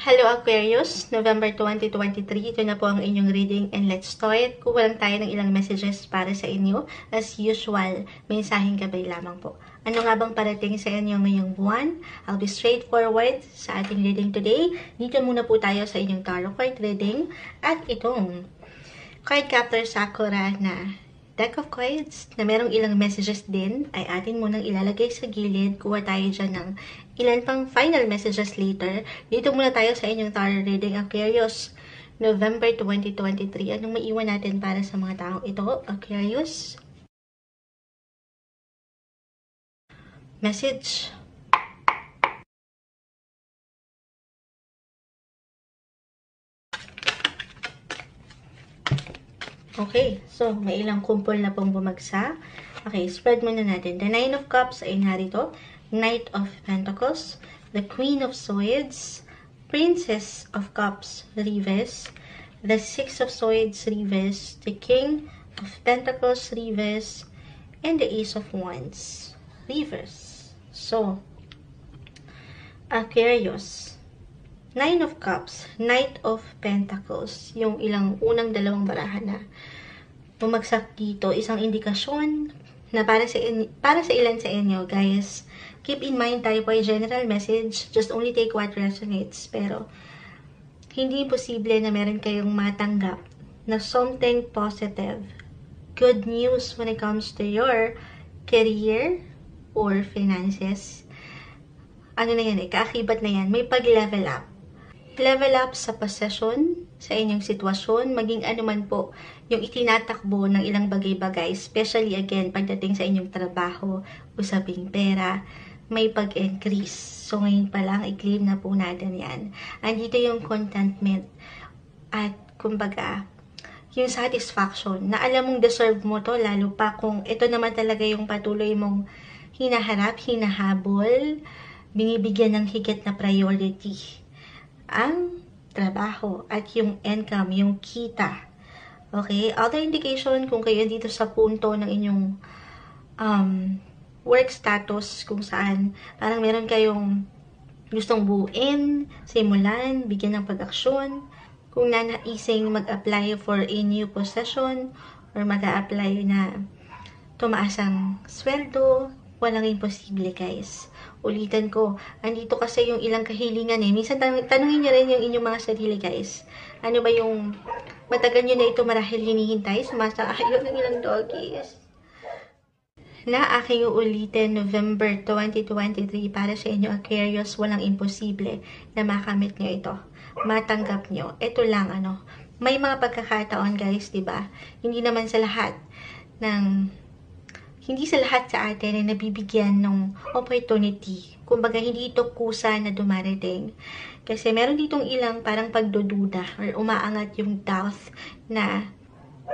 Hello Aquarius, November 2023, ito na po ang inyong reading and let's start. Kuha lang tayo ng ilang messages para sa inyo. As usual, mensaheng gabay lamang po. Ano nga bang parating sa inyo ngayong buwan? I'll be straightforward sa ating reading today. Dito muna po tayo sa inyong tarot card reading at itong card captor Sakura na deck of cards na merong ilang messages din ay atin munang ilalagay sa gilid. Kuha tayo dyan ng ilan pang final messages later. Dito muna tayo sa inyong tarot reading Aquarius, November 2023. Anong maiwan natin para sa mga taong ito, Aquarius? Message. Okay, so may ilang kumpol na pong bumagsak. Okay, spread muna natin. The Nine of Cups ay narito. Knight of Pentacles, the Queen of Swords, Princess of Cups, Reverse, the Six of Swords, Reverse, the King of Pentacles, Reverse, and the Ace of Wands, Reverse. So, Aquarius, Nine of Cups, Knight of Pentacles, yung ilang unang dalawang barahan na bumagsak dito, isang indikasyon na para sa ilan sa inyo, guys. Keep in mind, tayo po ay general message, just only take what resonates, pero hindi imposible na meron kayong matanggap na something positive, good news when it comes to your career or finances. Ano na yan kaakibat na yan, may pag-level up. Level up sa possession, sa inyong sitwasyon, maging anuman po yung itinatakbo ng ilang bagay-bagay, especially again, pagdating sa inyong trabaho, usaping pera, may pag-increase. So, ngayon pa lang, i-claim na po natin yan. Andito yung contentment at, kumbaga, yung satisfaction na alam mong deserve mo to, lalo pa kung ito naman talaga yung patuloy mong hinaharap, hinahabol, binibigyan ng higit na priority ang trabaho at yung income, yung kita. Okay? Other indication, kung kayo dito sa punto ng inyong work status, kung saan parang meron kayong gustong buuin, simulan, bigyan ng pag-aksyon, kung nanaising mag-apply for a new possession or mag-a-apply na tumaas ang sweldo, walang imposible, guys. Ulitan ko, andito kasi yung ilang kahilingan Minsan tanungin nyo rin yung inyong mga sarili, guys. Ano ba yung matagal nyo na ito marahil hinihintay? Sumasang-ayon ng ilang doggies. Na aking uulitin, November 2023, para sa inyo, Aquarius, walang imposible na makamit nyo ito. Matanggap nyo. Ito lang, may mga pagkakataon, guys, diba? Hindi naman sa lahat hindi sa lahat sa atin ay nabibigyan ng opportunity. Kumbaga, hindi ito kusa na dumarating. Kasi meron ditong ilang parang pagdududa or umaangat yung doubt na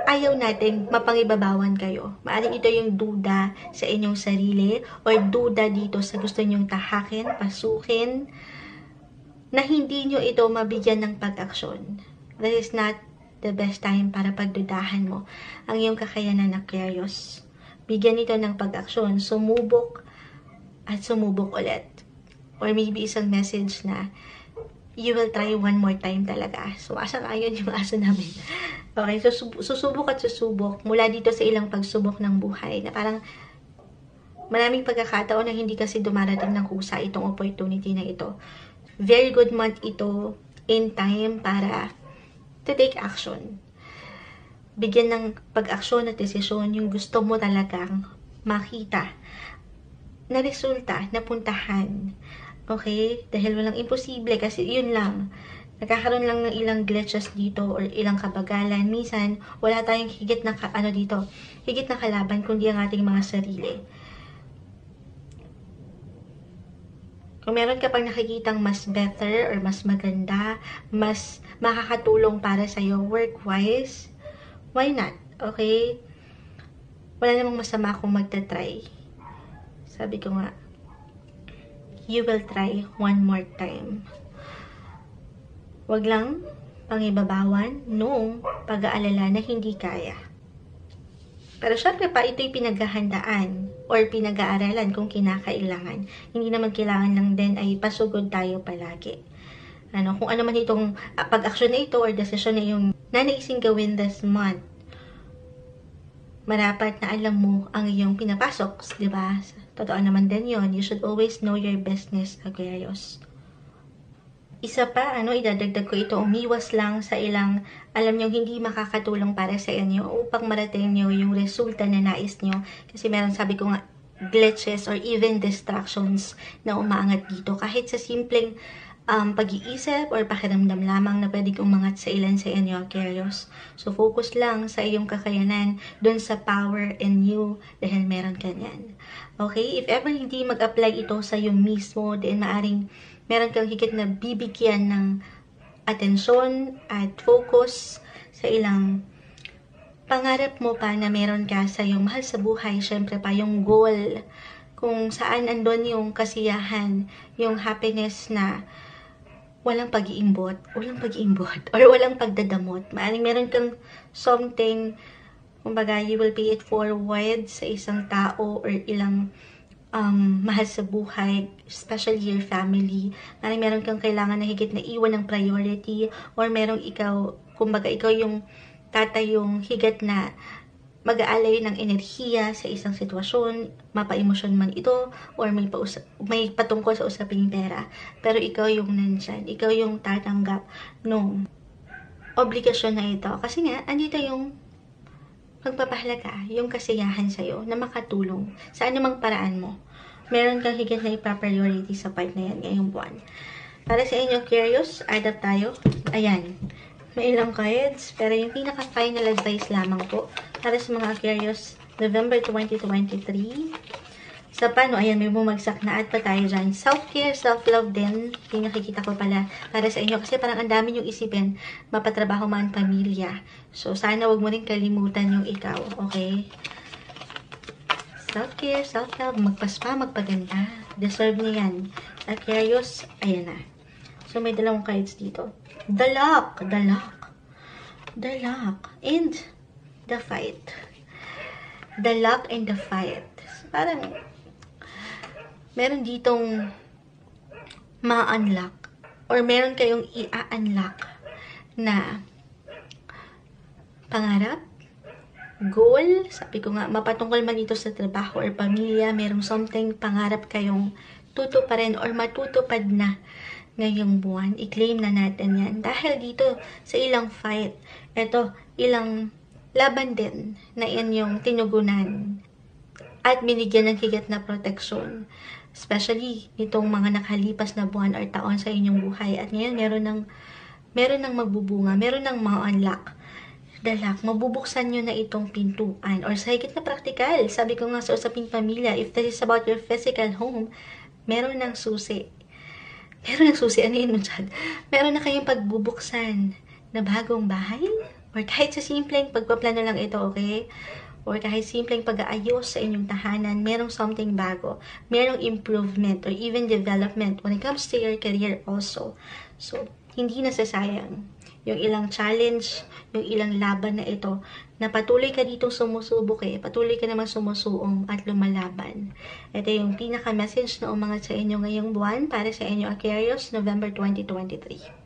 ayaw natin mapangibabawan kayo. Maaring ito yung duda sa inyong sarili or duda dito sa gusto nyong tahakin, pasukin, na hindi nyo ito mabigyan ng pag-aksyon. That is not the best time para pagdudahan mo ang iyong kakayanan, Aquarius. Bigyan ito ng pag-aksyon, sumubok at sumubok ulit. Or maybe isang message na you will try one more time talaga. So, asang-ayon yung aso namin. Okay, so susubok at susubok mula dito sa ilang pagsubok ng buhay na parang maraming pagkakataon na hindi kasi dumarating ng kusa itong opportunity na ito. Very good month ito in time para to take action. Bigyan ng pag-aksyon at desisyon yung gusto mo talagang makita na resulta, na puntahan. Okay? Dahil walang imposible kasi yun lang. Nagkakaroon lang ng ilang glitches dito or ilang kabagalan. Minsan, wala tayong higit na higit na kalaban kundi ang ating mga sarili. Kung meron ka pang nakikitang mas better or mas maganda, mas makakatulong para sa'yo work-wise, why not? Okay? Wala namang masama kung magta-try. Sabi ko nga, you will try one more time. Wag lang pangibabawan noong pag-aalala na hindi kaya. Pero syempre pa, ito'y pinaghahandaan or pinag-aaralan kung kinakailangan. Hindi naman kailangan lang din ay pasugod tayo palagi. Kung ano man itong pag-aksyon na ito or desisyon na yung nanaisin gawin this month, marapat na alam mo ang iyong pinapasok, di ba? Totoo naman din yon. You should always know your business, Aquarius. Isa pa, idadagdag ko ito, umiwas lang sa ilang, alam nyo, hindi makakatulong para sa inyo upang marating nyo yung resulta na nais nyo. Kasi meron, sabi ko nga, glitches or even distractions na umaangat dito. Kahit sa simpleng pag-iisip or pakiramdam lamang na pwedeng umangat sa ilan sa inyo, Aquarius. So, focus lang sa iyong kakayanan, dun sa power in you, dahil meron ka yan. Okay? If ever hindi mag-apply ito sa iyo mismo, then maaring meron kang higit na bibigyan ng atensyon at focus sa ilang pangarap mo pa na meron ka sa iyong mahal sa buhay. Syempre pa yung goal, kung saan andon yung kasiyahan, yung happiness na walang pag-iimbot, or walang pagdadamot. Maaring meron kang something, kumbaga, you will pay it forward sa isang tao or ilang mahal sa buhay, especially your family. Maaring meron kang kailangan na higit na iwan ng priority, or merong ikaw, kumbaga, ikaw yung tatayong higit na mag-aalay ng enerhiya sa isang sitwasyon, mapa-emosyon man ito, or may patungkol sa usaping pera. Pero ikaw yung nandyan, ikaw yung tatanggap nung obligasyon na ito. Kasi nga, andito yung magpapahalaga, yung kasiyahan sa'yo na makatulong sa anumang paraan mo. Meron kang higit na ipa-priority sa part na yan ngayong buwan. Para sa inyo, Aquarius, add up tayo. Ayan. May ilang cards, pero yung pinaka-final advice lamang po para sa mga Aquarius, November 2023. Sa paano, ayan, may bumagsak na. Add pa tayo dyan. Self-care, self-love din. Pinakikita ko pala para sa inyo. Kasi parang ang dami yung isipin, mapatrabaho man, pamilya. So, sana wag mo rin kalimutan yung ikaw. Okay? Self-care, self-love, magpaspa, magpaganda. Deserve niya yan. Aquarius, ayan na. So, may dalawang cards dito. The luck, and the fight. The luck and the fight. Parang, meron ditong ma-unlock or meron kayong i-unlock na pangarap, goal, sabi ko nga, mapatungkol man ito sa trabaho or pamilya, merong something pangarap kayong tutuparin or matutupad na ngayong buwan. I-claim na natin yan. Dahil dito sa ilang fight, eto, ilang laban din na inyong tinugunan at binigyan ng higit na proteksyon. Especially itong mga nakalipas na buwan or taon sa inyong buhay. At ngayon, meron ng magbubunga, meron ng ma-unlock. Dalak, mabubuksan nyo na itong pintuan or sa higit na praktikal. Sabi ko nga sa usaping pamilya, if this is about your physical home, meron ng susi. Ano yun mo dyan? Meron na kayong pagbubuksan na bagong bahay? Or kahit sa simpleng pagpaplano lang ito, okay? Or kahit simpleng pag-aayos sa inyong tahanan, merong something bago. Merong improvement or even development when it comes to your career also. So, hindi nasasayang yung ilang challenge, yung ilang laban na ito, na patuloy ka ditong sumusubok patuloy ka naman sumusuong at lumalaban. Ito yung pinaka-message na umangat sa inyo ngayong buwan para sa inyo, Aquarius, November 2023.